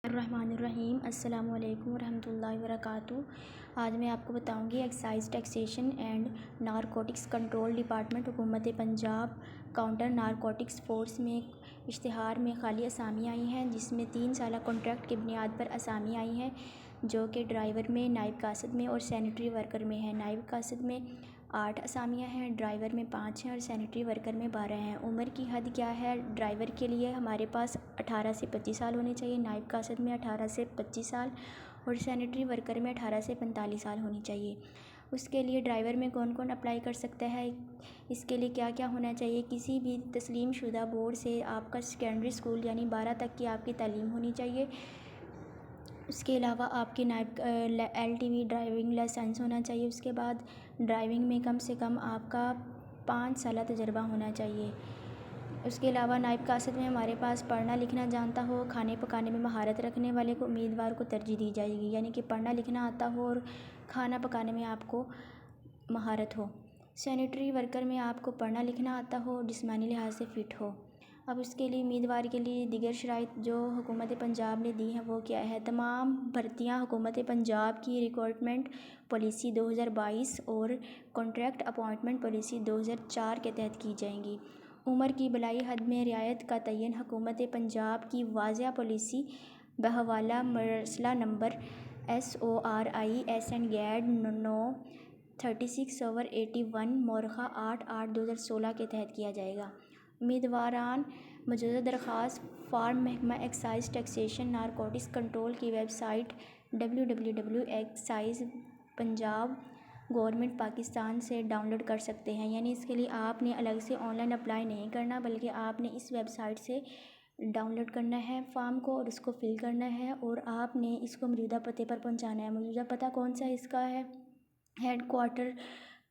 الرحمن الرحیم۔ السلام علیکم ورحمۃ اللہ وبرکاتہ۔ آج میں آپ کو بتاؤں گی excise taxation and narcotics control department حکومت پنجاب کاؤنٹر نارکوٹکس فورس میں اشتہار میں خالی اسامیاں آئی ہیں، جس میں 3 سالہ کانٹریکٹ کی بنیاد پر اسامی آئی ہیں، جو کہ ڈرائیور میں، نائب قاصد میں اور سینیٹری ورکر میں ہیں۔ نائب قاصد میں 8 اسامیاں ہیں، ڈرائیور میں 5 ہیں اور سینیٹری ورکر میں 12 ہیں۔ عمر کی حد کیا ہے؟ ڈرائیور کے لیے ہمارے پاس 18 سے 25 سال ہونے چاہیے، نائب قاصد میں 18 سے 25 سال اور سینیٹری ورکر میں 18 سے 45 سال ہونی چاہیے۔ اس کے لیے ڈرائیور میں کون کون اپلائی کر سکتا ہے؟ اس کے لیے کیا کیا ہونا چاہیے؟ کسی بھی تسلیم شدہ بورڈ سے آپ کا سیکنڈری اسکول یعنی 12 تک کی آپ کی تعلیم ہونی چاہیے۔ اس کے علاوہ آپ کے نائب LTV ڈرائیونگ لائسنس ہونا چاہیے۔ اس کے بعد ڈرائیونگ میں کم سے کم آپ کا 5 سالہ تجربہ ہونا چاہیے۔ اس کے علاوہ نائب قاصد میں ہمارے پاس پڑھنا لکھنا جانتا ہو، کھانے پکانے میں مہارت رکھنے والے کو امیدوار کو ترجیح دی جائے گی، یعنی کہ پڑھنا لکھنا آتا ہو اور کھانا پکانے میں آپ کو مہارت ہو۔ سینیٹری ورکر میں آپ کو پڑھنا لکھنا آتا ہو، جسمانی لحاظ سے فٹ ہو۔ اب اس کے لیے امیدوار کے لیے دیگر شرائط جو حکومت پنجاب نے دی ہیں وہ کیا ہے؟ تمام بھرتیاں حکومت پنجاب کی ریکروٹمنٹ پالیسی 2022 اور کانٹریکٹ اپائنٹمنٹ پالیسی 2004 کے تحت کی جائیں گی۔ عمر کی بالائی حد میں رعایت کا تعین حکومت پنجاب کی واضح پالیسی بحوالہ مرسلہ نمبر SORI SN/گیڈ نو 36/81 مورخہ 8/8/2016 کے تحت کیا جائے گا۔ امیدواران مجوزہ درخواست فارم محکمہ ایکسائز ٹیکسیشن نارکوٹکس کنٹرول کی website www.excise.punjab government Pakistan سے ڈاؤن لوڈ کر سکتے ہیں، یعنی اس کے لیے آپ نے الگ سے آن لائن اپلائی نہیں کرنا، بلکہ آپ نے اس ویب سائٹ سے ڈاؤن لوڈ کرنا ہے فارم کو اور اس کو فل کرنا ہے اور آپ نے اس کو موجودہ پتے پر پہنچانا ہے۔ موجودہ پتہ کون سا اس کا ہے؟ Headquarter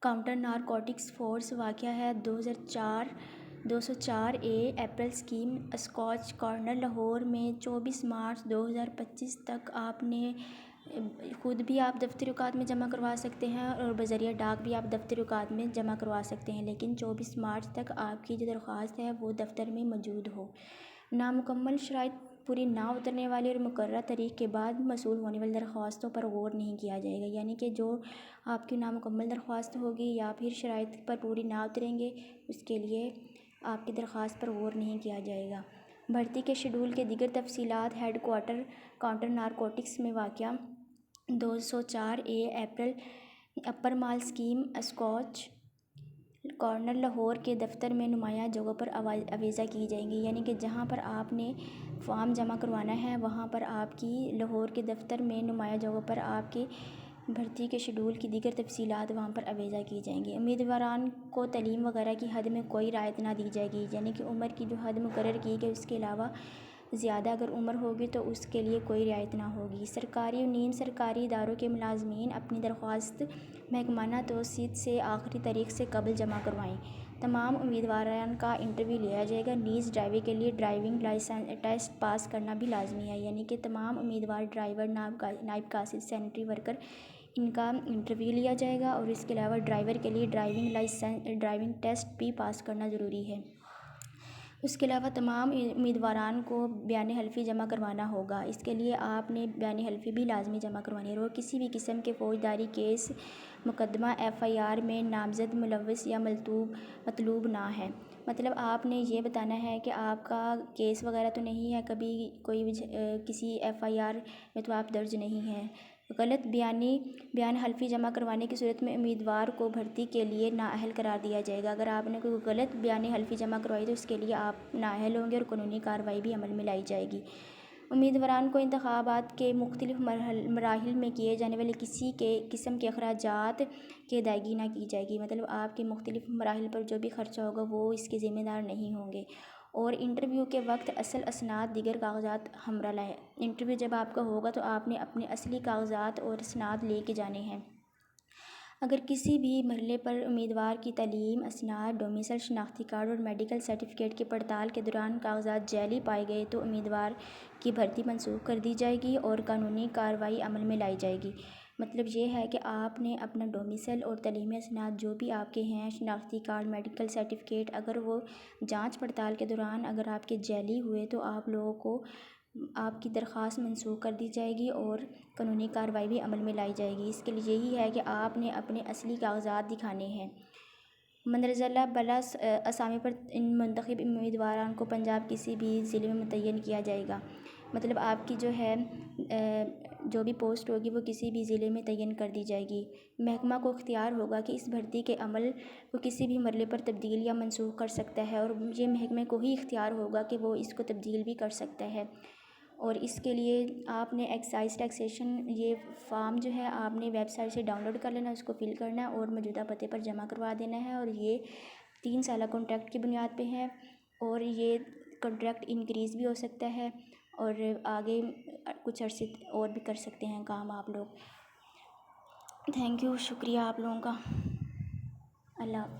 counter narcotics force, واقع ہے 204A apple scheme Scotch corner Lahore میں۔ 24 مارچ 2025 تک آپ نے خود بھی آپ دفتری اوقات میں جمع کروا سکتے ہیں اور بذریعہ ڈاک بھی آپ دفتری اوقات میں جمع کروا سکتے ہیں، لیکن 24 مارچ تک آپ کی جو درخواست ہے وہ دفتر میں موجود ہو۔ نامکمل شرائط پوری نہ اترنے والی اور مقررہ تاریخ کے بعد موصول ہونے والی درخواستوں پر غور نہیں کیا جائے گا، یعنی کہ جو آپ کی نامکمل درخواست ہوگی یا پھر شرائط پر پوری نہ اتریں گے، اس کے لیے آپ کی درخواست پر غور نہیں کیا جائے گا۔ بھرتی کے شیڈول کے دیگر تفصیلات ہیڈ کوارٹر کاؤنٹر نارکوٹکس میں واقع 204A ایپل اپر مال اسکیم اسکاچ کارنر لاہور کے دفتر میں نمایاں جگہوں پر آویزاں کی جائیں گی، یعنی کہ جہاں پر آپ نے فارم جمع کروانا ہے وہاں پر آپ کی لاہور کے دفتر میں نمایاں جگہوں پر آپ کی بھرتی کے شیڈول کی دیگر تفصیلات وہاں پر آویزاں کی جائیں گی۔ امیدواران کو تعلیم وغیرہ کی حد میں کوئی رعایت نہ دی جائے گی، یعنی کہ عمر کی جو حد مقرر کی گئی اس کے علاوہ زیادہ اگر عمر ہوگی تو اس کے لیے کوئی رعایت نہ ہوگی۔ سرکاری و نیم سرکاری اداروں کے ملازمین اپنی درخواست محکمانہ توسیع سے آخری تاریخ سے قبل جمع کروائیں۔ تمام امیدواران کا انٹرویو لیا جائے گا۔ نیز ڈرائیونگ کے لیے ڈرائیونگ لائسنس ٹیسٹ پاس کرنا بھی لازمی ہے، یعنی کہ تمام امیدوار ڈرائیور، نائب قاصد، سینیٹری ورکر ان کا انٹرویو لیا جائے گا، اور اس کے علاوہ ڈرائیور کے لیے ڈرائیونگ ٹیسٹ بھی پاس کرنا ضروری ہے۔ اس کے علاوہ تمام امیدواران کو بیان حلفی جمع کروانا ہوگا۔ اس کے لیے آپ نے بیان حلفی بھی لازمی جمع کروانی ہے اور کسی بھی قسم کے فوجداری کیس، مقدمہ FIR میں نامزد، ملوث یا مطلوب نہ ہے۔ مطلب آپ نے یہ بتانا ہے کہ آپ کا کیس وغیرہ تو نہیں ہے، کبھی کوئی کسی FIR میں تو آپ درج نہیں ہیں۔ غلط بیان حلفی جمع کروانے کی صورت میں امیدوار کو بھرتی کے لیے نااہل قرار دیا جائے گا۔ اگر آپ نے کوئی غلط بیان حلفی جمع کروائی تو اس کے لیے آپ نااہل ہوں گے اور قانونی کارروائی بھی عمل میں لائی جائے گی۔ امیدواران کو انتخابات کے مختلف مراحل میں کیے جانے والے کسی قسم کے اخراجات کی ادائیگی نہ کی جائے گی، مطلب آپ کے مختلف مراحل پر جو بھی خرچہ ہوگا وہ اس کے ذمہ دار نہیں ہوں گے۔ اور انٹرویو کے وقت اصل اسناد دیگر کاغذات ہمراہ لائیں۔ انٹرویو جب آپ کا ہوگا تو آپ نے اپنے اصلی کاغذات اور اسناد لے کے جانے ہیں۔ اگر کسی بھی مرحلے پر امیدوار کی تعلیم، اسناد، ڈومیسائل شناختی کارڈ اور میڈیکل سرٹیفکیٹ کی پڑتال کے دوران کاغذات جعلی پائے گئے تو امیدوار کی بھرتی منسوخ کر دی جائے گی اور قانونی کارروائی عمل میں لائی جائے گی۔ مطلب یہ ہے کہ آپ نے اپنا ڈومیسائل اور تعلیمی اسناد جو بھی آپ کے ہیں، شناختی کارڈ، میڈیکل سرٹیفکیٹ، اگر وہ جانچ پڑتال کے دوران اگر آپ کے جعلی ہوئے تو آپ لوگوں کو آپ کی درخواست منسوخ کر دی جائے گی اور قانونی کارروائی بھی عمل میں لائی جائے گی۔ اس کے لیے یہی ہے کہ آپ نے اپنے اصلی کاغذات دکھانے ہیں۔ مندرجہ بالا اسامی پر ان منتخب امیدواران کو پنجاب کسی بھی ضلع میں متعین کیا جائے گا۔ مطلب آپ کی جو ہے جو بھی پوسٹ ہوگی وہ کسی بھی ضلع میں تعین کر دی جائے گی۔ محکمہ کو اختیار ہوگا کہ اس بھرتی کے عمل کو کسی بھی مرحلے پر تبدیل یا منسوخ کر سکتا ہے، اور یہ محکمے کو ہی اختیار ہوگا کہ وہ اس کو تبدیل بھی کر سکتا ہے۔ اور اس کے لیے آپ نے ایکسائز ٹیکسیشن یہ فارم جو ہے آپ نے ویب سائٹ سے ڈاؤن لوڈ کر لینا، اس کو فل کرنا ہے اور موجودہ پتے پر جمع کروا دینا ہے، اور یہ 3 سالہ کانٹریکٹ کی بنیاد پہ ہے، اور یہ کانٹریکٹ انکریز بھی ہو سکتا ہے، اور آگے کچھ عرصے اور بھی کر سکتے ہیں کام آپ لوگ۔ تھینک یو، شکریہ آپ لوگوں کا۔ اللہ حافظ۔